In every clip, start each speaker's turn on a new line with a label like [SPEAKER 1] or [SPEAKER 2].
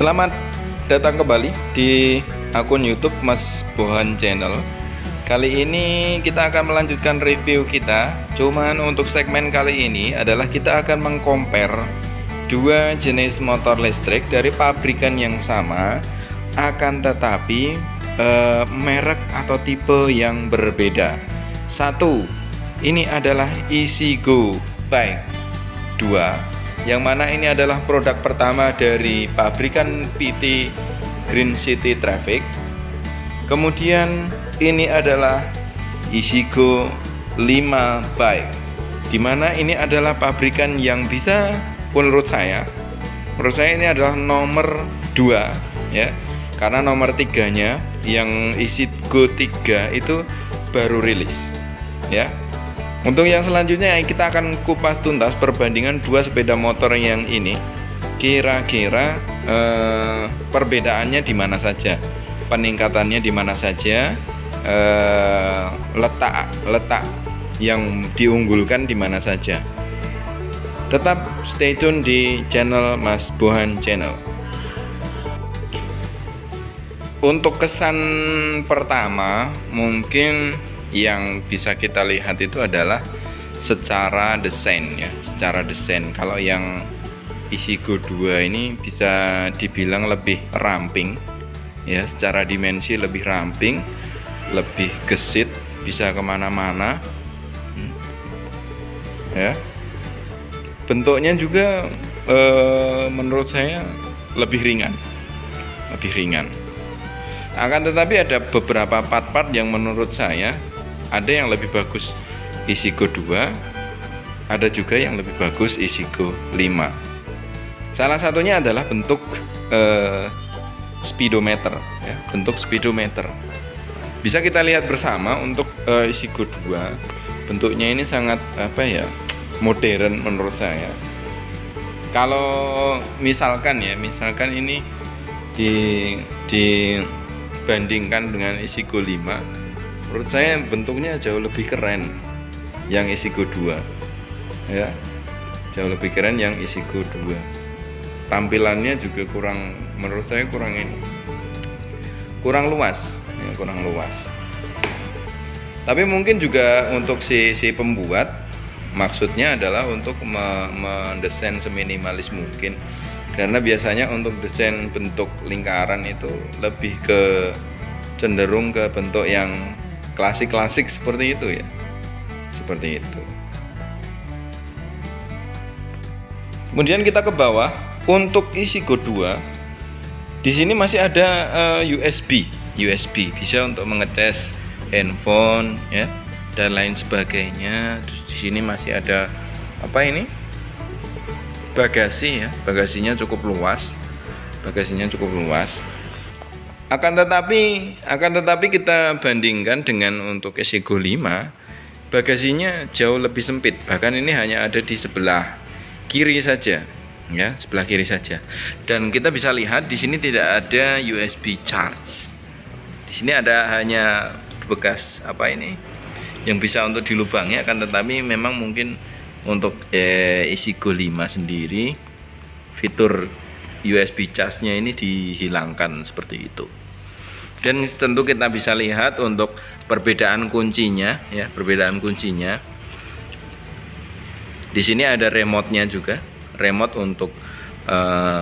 [SPEAKER 1] Selamat datang kembali di akun YouTube Mas Bohan Channel. Kali ini kita akan melanjutkan review kita. Cuman untuk segmen kali ini adalah kita akan mengcompare dua jenis motor listrik dari pabrikan yang sama, akan tetapi merek atau tipe yang berbeda. Satu, ini adalah EasyGo Bike 2, yang mana ini adalah produk pertama dari pabrikan PT Green City Traffic. Kemudian ini adalah EasyGo 5 Bike, dimana ini adalah pabrikan yang bisa, menurut saya ini adalah nomor 2 ya, karena nomor 3-nya yang EasyGo 3 itu baru rilis ya. Untuk yang selanjutnya kita akan kupas tuntas perbandingan dua sepeda motor yang ini. Kira-kira perbedaannya di mana saja, peningkatannya di mana saja, letak yang diunggulkan di mana saja. Tetap stay tune di channel Mas Bohan Channel. Untuk kesan pertama mungkin yang bisa kita lihat itu adalah secara desain ya, secara desain. Kalau yang EasyGo 2 ini bisa dibilang lebih ramping ya, secara dimensi lebih ramping, lebih gesit, bisa kemana-mana ya. Bentuknya juga menurut saya lebih ringan. Akan tetapi ada beberapa part-part yang menurut saya ada yang lebih bagus EasyGo 2, ada juga yang lebih bagus EasyGo 5. Salah satunya adalah bentuk speedometer ya, bentuk speedometer. Bisa kita lihat bersama untuk EasyGo 2, bentuknya ini sangat modern menurut saya. Kalau misalkan ini dibandingkan dengan EasyGo 5, menurut saya bentuknya jauh lebih keren yang EasyGo 2 ya, jauh lebih keren yang EasyGo 2. Tampilannya juga menurut saya kurang luas ya, kurang luas. Tapi mungkin juga untuk si pembuat maksudnya adalah untuk mendesain seminimalis mungkin, karena biasanya untuk desain bentuk lingkaran itu lebih cenderung ke bentuk yang klasik seperti itu ya, seperti itu. Kemudian kita ke bawah. Untuk EasyGo 2 di sini masih ada USB bisa untuk mengecas handphone ya dan lain sebagainya. Terus di sini masih ada bagasi ya, bagasinya cukup luas. Akan tetapi kita bandingkan dengan untuk EasyGo 5, bagasinya jauh lebih sempit. Bahkan ini hanya ada di sebelah kiri saja ya, sebelah kiri saja. Dan kita bisa lihat di sini tidak ada USB charge. Di sini ada hanya bekas yang bisa untuk dilubangi. Akan tetapi memang mungkin untuk EasyGo 5 sendiri fitur USB charge-nya ini dihilangkan seperti itu. Dan tentu kita bisa lihat untuk perbedaan kuncinya ya, Di sini ada remote-nya juga, remote untuk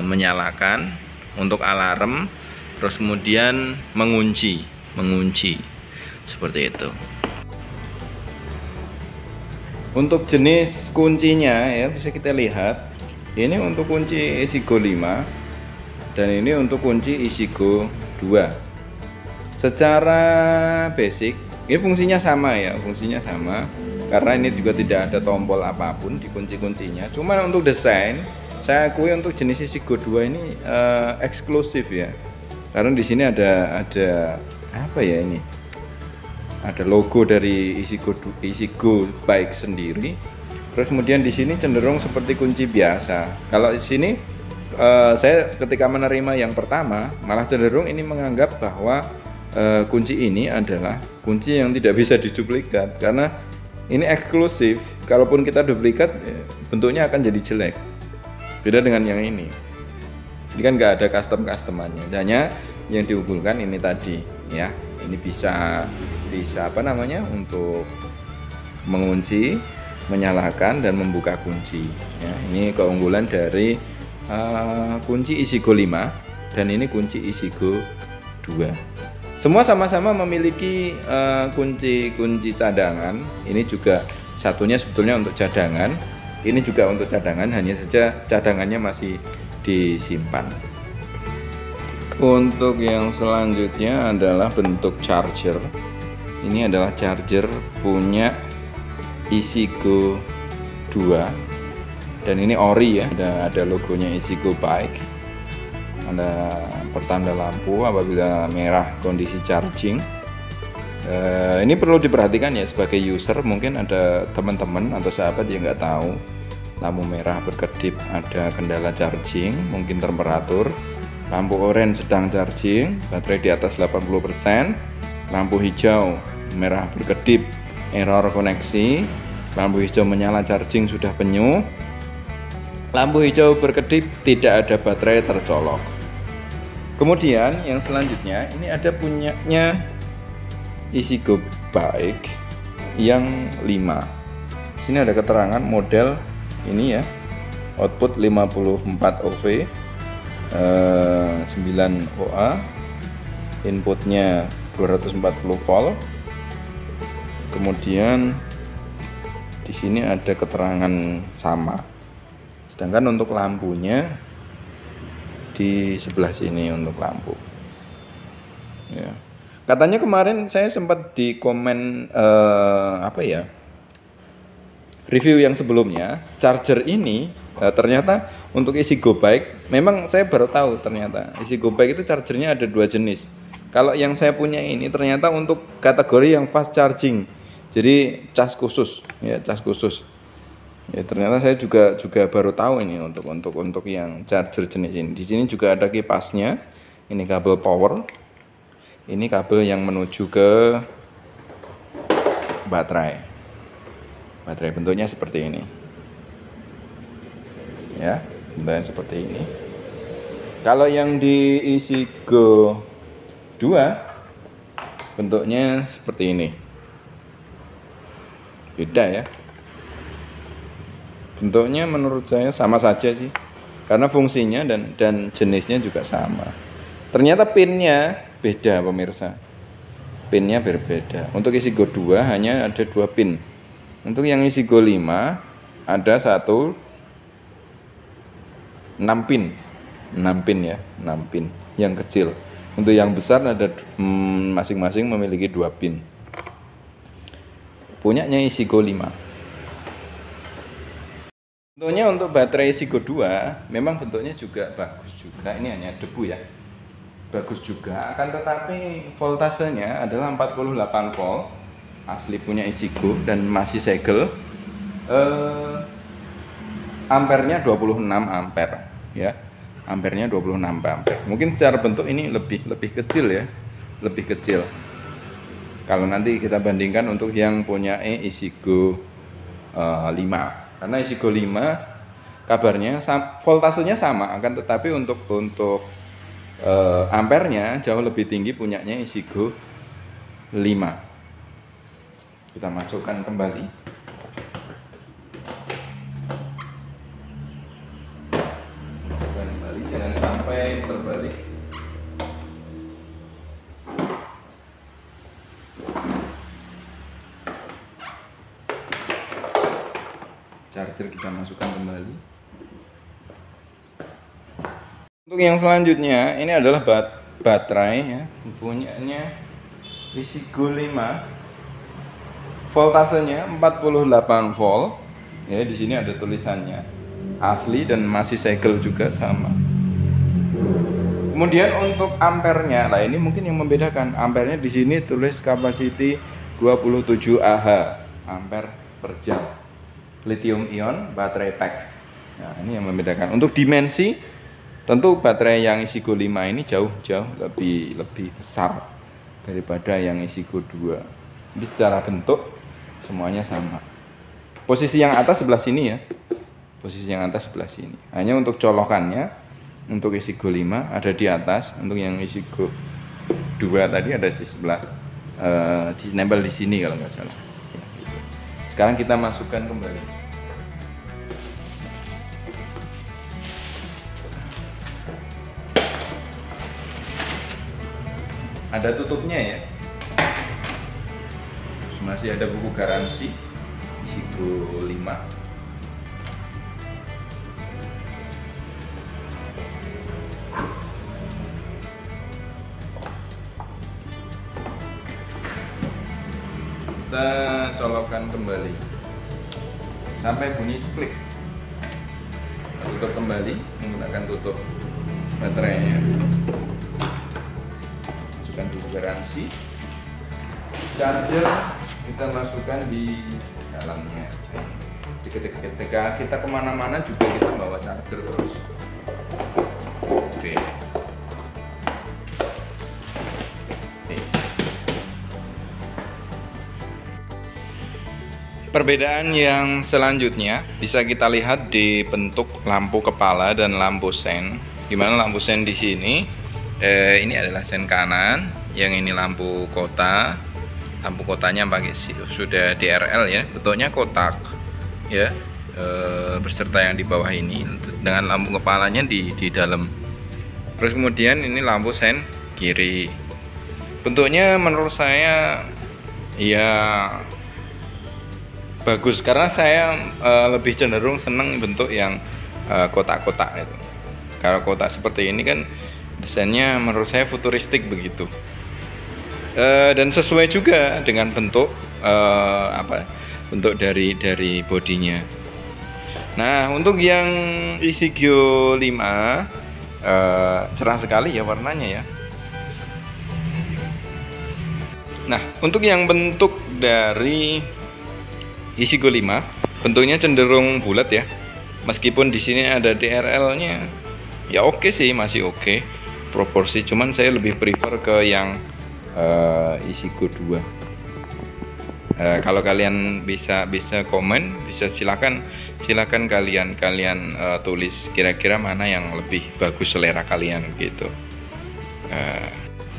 [SPEAKER 1] menyalakan, untuk alarm, terus kemudian mengunci seperti itu. Untuk jenis kuncinya ya, bisa kita lihat. Ini untuk kunci EasyGo 5 dan ini untuk kunci EasyGo 2. Secara basic ini fungsinya sama karena ini juga tidak ada tombol apapun di kunci-kuncinya. Cuman untuk desain, saya akui untuk jenis EasyGo 2 ini eksklusif ya, karena di sini ada ada logo dari EasyGo Bike sendiri. Terus kemudian di sini cenderung seperti kunci biasa. Kalau di sini saya ketika menerima yang pertama malah cenderung ini menganggap bahwa kunci ini adalah kunci yang tidak bisa diduplikat, karena ini eksklusif. Kalaupun kita duplikat bentuknya akan jadi jelek, beda dengan yang ini. Ini kan nggak ada customannya, hanya yang diunggulkan ini tadi ya. Ini bisa apa namanya, untuk mengunci, menyalakan dan membuka kunci ya. Ini keunggulan dari kunci Isigo 5 dan ini kunci Isigo 2. Semua sama-sama memiliki kunci cadangan. Ini juga satunya sebetulnya untuk cadangan, ini juga untuk cadangan, hanya saja cadangannya masih disimpan. Untuk yang selanjutnya adalah bentuk charger. Ini adalah charger punya Isigo 2 dan ini ori ya, ada logonya Isigo Bike, ada pertanda lampu apabila merah kondisi charging. Ini perlu diperhatikan ya, sebagai user mungkin ada teman-teman atau sahabat yang nggak tahu lampu merah berkedip ada kendala charging, mungkin temperatur. Lampu orange sedang charging, baterai di atas 80%. Lampu hijau merah berkedip, error koneksi. Lampu hijau menyala, charging sudah penuh. Lampu hijau berkedip, tidak ada baterai tercolok. Kemudian yang selanjutnya ini ada punyanya Isigo Bike yang 5. Sini ada keterangan model ini ya, output 54 OV, 9 OA, inputnya 240 volt. Kemudian di sini ada keterangan sama, sedangkan untuk lampunya di sebelah sini untuk lampu ya. Katanya kemarin saya sempat di komen review yang sebelumnya, charger ini ternyata untuk Isigo Bike, memang saya baru tahu ternyata Isigo Bike itu chargernya ada 2 jenis. Kalau yang saya punya ini ternyata untuk kategori yang fast charging, jadi cas khusus ya, cas khusus ya. Ternyata saya juga baru tahu ini untuk yang charger jenis ini. Di sini juga ada kipasnya, ini kabel power, ini kabel yang menuju ke baterai bentuknya seperti ini ya, bentuknya seperti ini. Kalau yang di Isigo 2 bentuknya seperti ini, beda ya. Bentuknya menurut saya sama saja sih, karena fungsinya dan jenisnya juga sama. Ternyata pinnya beda pemirsa, pinnya berbeda. Untuk Isigo 2 hanya ada 2 pin. Untuk yang Isigo 5 ada 6 pin ya, 6 pin yang kecil. Untuk yang besar ada masing-masing memiliki 2 pin. Punyanya Isigo 5. Bentuknya untuk baterai Isigo 2 memang bentuknya juga bagus juga. Ini hanya debu ya, bagus juga. Akan tetapi voltasenya adalah 48 volt, asli punya Isigo dan masih segel. Ampernya 26 ampere ya, ampernya 26 ampere. Mungkin secara bentuk ini lebih kecil ya, lebih kecil kalau nanti kita bandingkan untuk yang punya Isigo 5. Karena Isigo 5 kabarnya voltasenya sama, akan tetapi untuk ampernya jauh lebih tinggi punyanya Isigo 5. Kita masukkan kembali. Jangan sampai terbalik. Charger kita masukkan kembali. Untuk yang selanjutnya ini adalah baterai ya, punyanya Isigo 5. Voltasenya 48 volt. Ya, di sini ada tulisannya. Asli dan masih segel juga sama. Kemudian untuk ampernya, nah ini mungkin yang membedakan. Ampernya di sini tulis capacity 27 Ah, ampere per jam. Lithium ion baterai pack. Nah, ini yang membedakan. Untuk dimensi, tentu baterai yang Isigo 5 ini jauh lebih besar daripada yang Isigo 2. Jadi secara bentuk semuanya sama. Posisi yang atas sebelah sini ya. Posisi yang atas sebelah sini. Hanya untuk colokannya untuk isi Go 5 ada di atas, untuk yang isi Go 2 tadi ada di sebelah, nempel di sini kalau nggak salah. Ya, gitu. Sekarang kita masukkan kembali. Ada tutupnya ya. Masih ada buku garansi isi Go 5. Kita colokkan kembali sampai bunyi klik. Tutup kembali menggunakan tutup baterainya. Masukkan buku garansi. Charger kita masukkan di dalamnya. Ketika kita kemana-mana juga kita bawa charger terus. Oke. Perbedaan yang selanjutnya bisa kita lihat di bentuk lampu kepala dan lampu sen. Gimana lampu sen di sini? Ini adalah sen kanan, yang ini lampu kota. Lampu kotanya pakai sudah DRL ya, bentuknya kotak ya, beserta yang di bawah ini dengan lampu kepalanya di dalam. Terus kemudian ini lampu sen kiri. Bentuknya menurut saya ya bagus, karena saya lebih cenderung seneng bentuk yang kotak-kotak itu. Kalau kotak seperti ini kan desainnya menurut saya futuristik begitu, dan sesuai juga dengan bentuk bentuk dari bodinya. Nah, untuk yang isi Go 5 cerah sekali ya warnanya ya. Nah, untuk yang bentuk dari isi Go 5 bentuknya cenderung bulat ya. Meskipun di sini ada DRL-nya, ya oke sih, masih oke proporsi. Cuman saya lebih prefer ke yang isi Go 2. Kalau kalian bisa komen, bisa silakan kalian tulis kira-kira mana yang lebih bagus selera kalian gitu.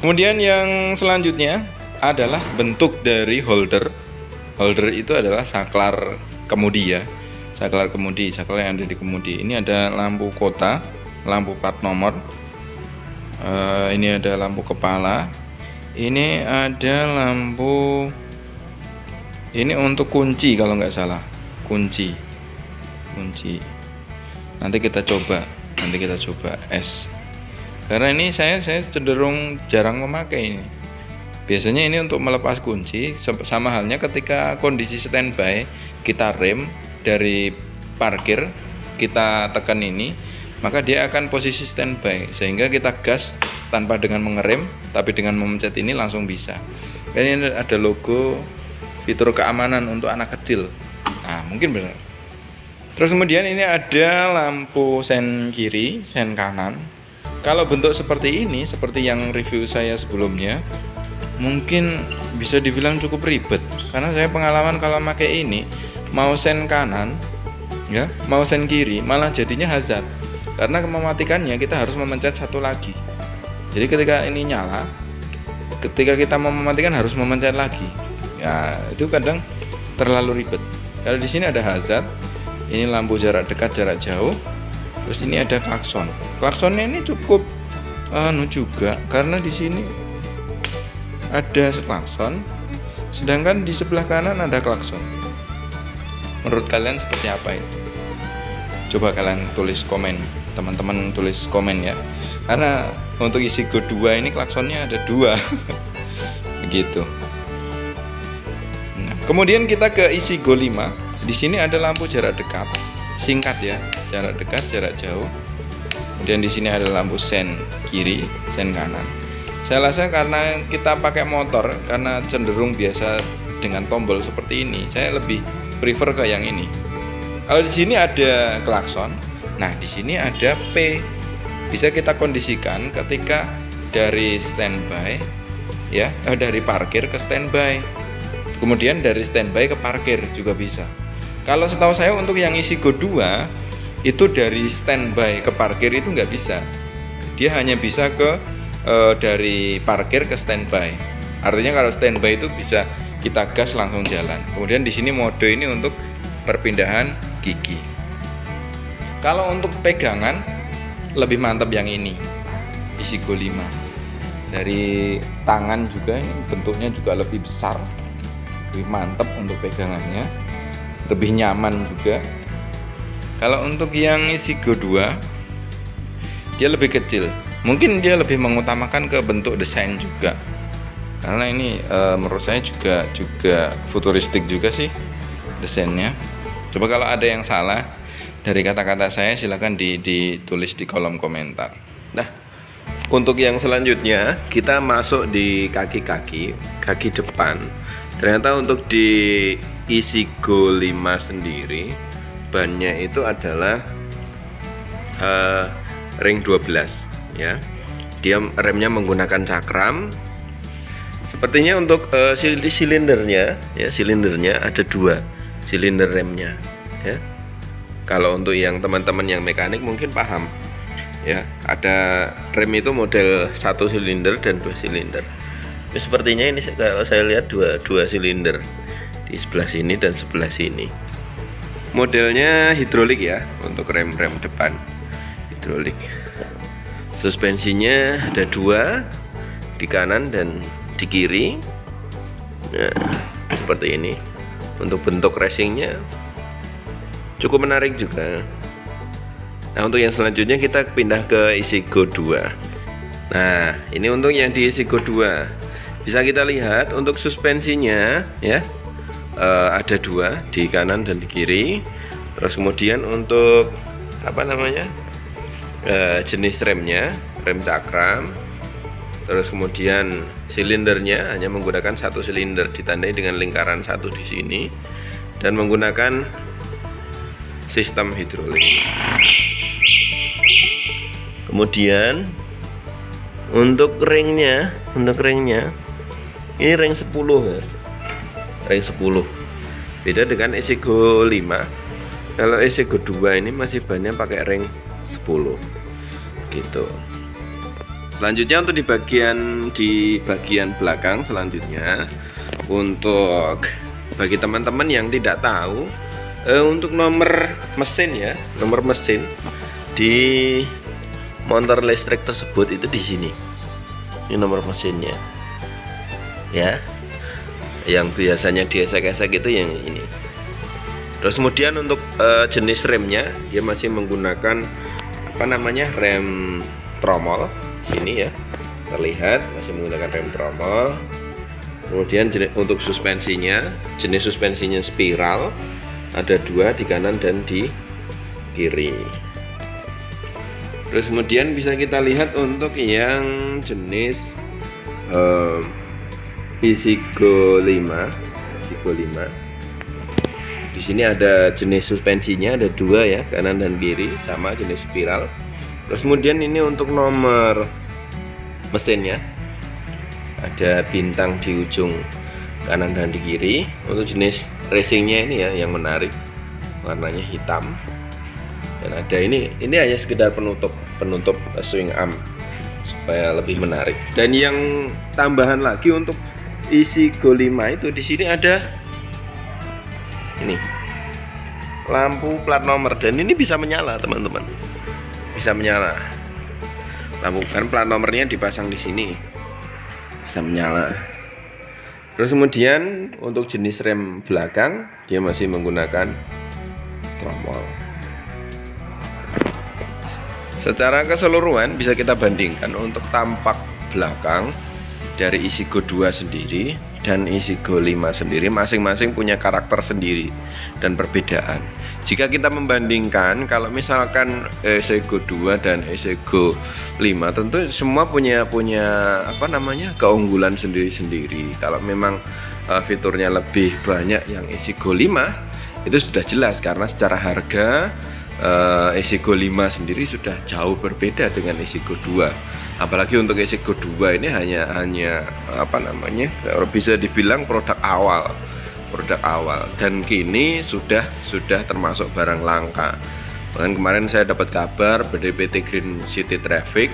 [SPEAKER 1] Kemudian yang selanjutnya adalah bentuk dari holder. Holder itu adalah saklar kemudi ya, saklar yang ada di kemudi. Ini ada lampu kota, lampu plat nomor, ini ada lampu kepala, ini ada lampu, ini untuk kunci kalau nggak salah, kunci. Nanti kita coba S, karena ini saya cenderung jarang memakai ini. Biasanya ini untuk melepas kunci, sama halnya ketika kondisi standby, kita rem dari parkir, kita tekan ini, maka dia akan posisi standby, sehingga kita gas tanpa dengan mengerem, tapi dengan memencet ini langsung bisa. Ini ada logo fitur keamanan untuk anak kecil. Nah, mungkin benar. Terus kemudian ini ada lampu sen kiri, sen kanan. Kalau bentuk seperti ini, seperti yang review saya sebelumnya, mungkin bisa dibilang cukup ribet, karena saya pengalaman kalau pakai ini mau sen kanan ya, mau sen kiri malah jadinya hazard, karena mematikannya kita harus memencet satu lagi. Jadi ketika ini nyala, ketika kita mau mematikan harus memencet lagi ya, itu kadang terlalu ribet. Kalau di sini ada hazard, ini lampu jarak dekat, jarak jauh, terus ini ada klakson. Klaksonnya ini cukup juga, karena di sini ada klakson, sedangkan di sebelah kanan ada klakson. Menurut kalian seperti apa itu? Coba kalian tulis komen, teman-teman tulis komen ya, karena untuk isi Go 2 ini klaksonnya ada 2 begitu. Nah, kemudian kita ke isi Go 5. Di sini ada lampu jarak dekat, singkat ya, jarak dekat, jarak jauh. Kemudian di sini ada lampu sen kiri, sen kanan. Saya rasa karena kita pakai motor, karena cenderung biasa dengan tombol seperti ini, saya lebih prefer ke yang ini. Kalau di sini ada klakson, nah di sini ada P, bisa kita kondisikan ketika dari standby ya, dari parkir ke standby, kemudian dari standby ke parkir juga bisa. Kalau setahu saya untuk yang isi Go 2 itu dari standby ke parkir itu nggak bisa. Dia hanya bisa ke dari parkir ke standby. Artinya kalau standby itu bisa kita gas langsung jalan. Kemudian di sini mode ini untuk perpindahan gigi. Kalau untuk pegangan lebih mantap yang ini, Easygo 5. Dari tangan juga ini bentuknya juga lebih besar, lebih mantap untuk pegangannya, lebih nyaman juga. Kalau untuk yang Easygo 2, dia lebih kecil. Mungkin dia lebih mengutamakan ke bentuk desain juga. Karena ini menurut saya juga futuristik juga sih desainnya. Coba kalau ada yang salah dari kata-kata saya, silahkan ditulis di kolom komentar. Nah, untuk yang selanjutnya kita masuk di kaki depan. Ternyata untuk di Easygo 5 sendiri bannya itu adalah ring 12 ya. Dia remnya menggunakan cakram. Sepertinya untuk silindernya ada 2 silinder remnya ya. Kalau untuk yang teman-teman yang mekanik mungkin paham ya, ada rem itu model 1 silinder dan 2 silinder. Ini sepertinya ini kalau saya lihat dua silinder di sebelah sini dan sebelah sini. Modelnya hidrolik ya, untuk rem depan hidrolik. Suspensinya ada 2 di kanan dan di kiri. Nah, seperti ini. Untuk bentuk racingnya cukup menarik juga. Nah, untuk yang selanjutnya kita pindah ke Easygo 2. Nah, ini untuk yang di Easygo 2. Bisa kita lihat untuk suspensinya ya, ada 2 di kanan dan di kiri. Terus kemudian untuk jenis remnya, rem cakram. Terus kemudian silindernya hanya menggunakan 1 silinder, ditandai dengan lingkaran 1 di sini, dan menggunakan sistem hidrolik. Kemudian untuk ringnya ini ring 10 ya. Ring 10. Beda dengan Easygo 5. Kalau Easygo 2 ini masih banyak pakai ring 10. Gitu. Selanjutnya untuk di bagian belakang selanjutnya, untuk bagi teman-teman yang tidak tahu, untuk nomor mesin ya, nomor mesin di motor listrik tersebut itu di sini. Ini nomor mesinnya ya, yang biasanya diesek-esek itu yang ini. Terus kemudian untuk jenis remnya, dia masih menggunakan rem tromol. Ini ya, terlihat masih menggunakan rem tromol. Kemudian untuk suspensinya, jenis suspensinya spiral, ada 2 di kanan dan di kiri. Terus kemudian bisa kita lihat untuk yang jenis Easygo 5. Di sini ada jenis suspensinya, ada 2 ya, kanan dan kiri, sama jenis spiral. Terus kemudian ini untuk nomor mesinnya, ada bintang di ujung kanan dan di kiri. Untuk jenis racingnya ini ya yang menarik, warnanya hitam. Dan ada ini hanya sekedar penutup swing arm supaya lebih menarik. Dan yang tambahan lagi untuk Easygo 5 itu di sini ada ini lampu plat nomor, dan ini bisa menyala teman-teman. Bisa menyala. Lampu kan plat nomornya dipasang di sini, bisa menyala. Terus kemudian untuk jenis rem belakang, dia masih menggunakan tromol. Secara keseluruhan bisa kita bandingkan untuk tampak belakang dari Easygo 2 sendiri dan Easygo 5 sendiri, masing-masing punya karakter sendiri dan perbedaan. Jika kita membandingkan, kalau misalkan Easygo 2 dan Easygo 5, tentu semua punya keunggulan sendiri-sendiri. Kalau memang fiturnya lebih banyak yang Easygo 5, itu sudah jelas karena secara harga Easygo 5 sendiri sudah jauh berbeda dengan Easygo 2. Apalagi untuk Easygo 2 ini hanya bisa dibilang produk awal, dan kini sudah termasuk barang langka.
[SPEAKER 2] Bahkan kemarin saya dapat kabar dari PT Green City Traffic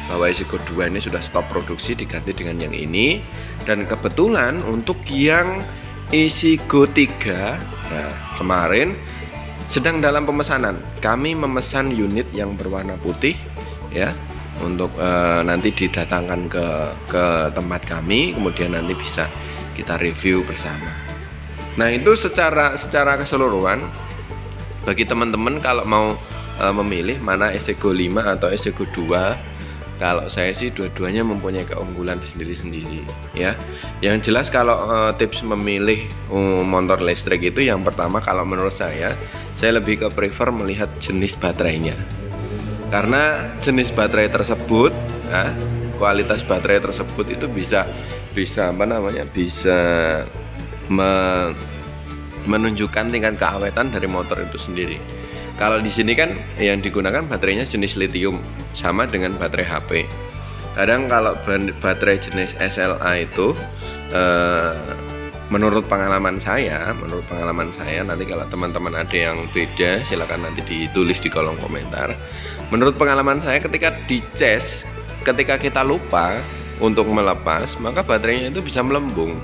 [SPEAKER 2] bahwa Isego 2 ini sudah stop produksi, diganti dengan yang ini. Dan kebetulan untuk yang Isego 3, nah kemarin sedang dalam pemesanan. Kami memesan unit yang berwarna putih ya, untuk nanti didatangkan ke tempat kami, kemudian nanti bisa kita review bersama. Nah, itu secara keseluruhan bagi teman-teman kalau mau memilih mana Isego 5 atau Isego 2, kalau saya sih dua-duanya mempunyai keunggulan sendiri-sendiri ya. Yang jelas kalau tips memilih motor listrik itu, yang pertama kalau menurut saya lebih ke prefer melihat jenis baterainya. Karena jenis baterai tersebut, kualitas baterai tersebut itu bisa menunjukkan tingkat keawetan dari motor itu sendiri. Kalau di sini kan yang digunakan baterainya jenis lithium, sama dengan baterai HP. Kadang kalau baterai jenis SLA itu, menurut pengalaman saya, nanti kalau teman-teman ada yang beda silakan nanti ditulis di kolom komentar. Menurut pengalaman saya, ketika dicas, ketika kita lupa untuk melepas, maka baterainya itu bisa melembung.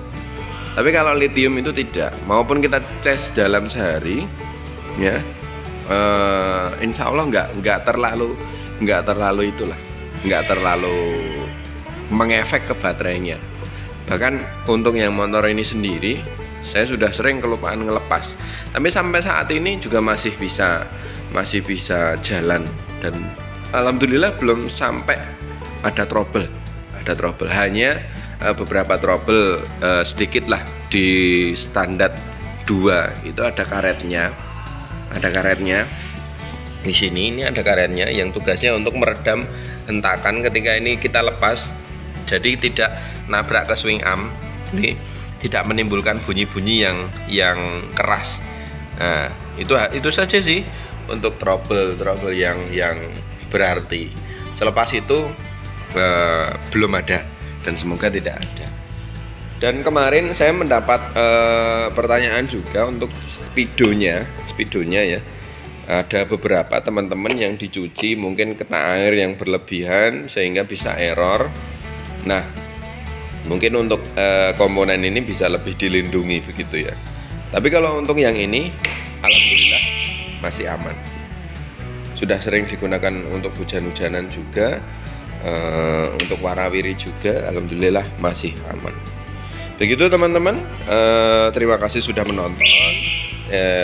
[SPEAKER 2] Tapi kalau lithium itu tidak, maupun kita cas dalam sehari, ya, insya Allah nggak terlalu mengefek ke baterainya. Bahkan untuk yang motor ini sendiri, saya sudah sering kelupaan ngelepas, tapi sampai saat ini juga masih bisa jalan, dan alhamdulillah belum sampai ada trouble. Hanya beberapa trouble sedikit lah di standar 2 itu ada karetnya. Di sini ini ada karetnya yang tugasnya untuk meredam hentakan ketika ini kita lepas, jadi tidak nabrak ke swing arm, ini tidak menimbulkan bunyi-bunyi yang keras. Nah, itu saja sih untuk trouble yang berarti. Selepas itu belum ada, dan semoga tidak ada. Dan kemarin saya mendapat pertanyaan juga untuk speedonya ya. Ada beberapa teman-teman yang dicuci mungkin kena air yang berlebihan sehingga bisa error. Nah, mungkin untuk komponen ini bisa lebih dilindungi begitu ya. Tapi kalau untuk yang ini, alhamdulillah masih aman. Sudah sering digunakan untuk hujan-hujanan juga, untuk warawiri juga, alhamdulillah masih aman. Begitu teman-teman, terima kasih sudah menonton.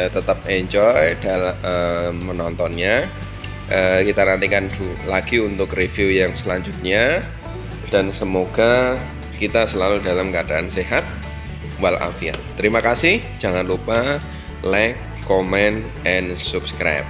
[SPEAKER 2] Tetap enjoy dalam menontonnya. Kita nantikan lagi untuk review yang selanjutnya, dan semoga kita selalu dalam keadaan sehat walafiat. Terima kasih, jangan lupa like, comment, and subscribe.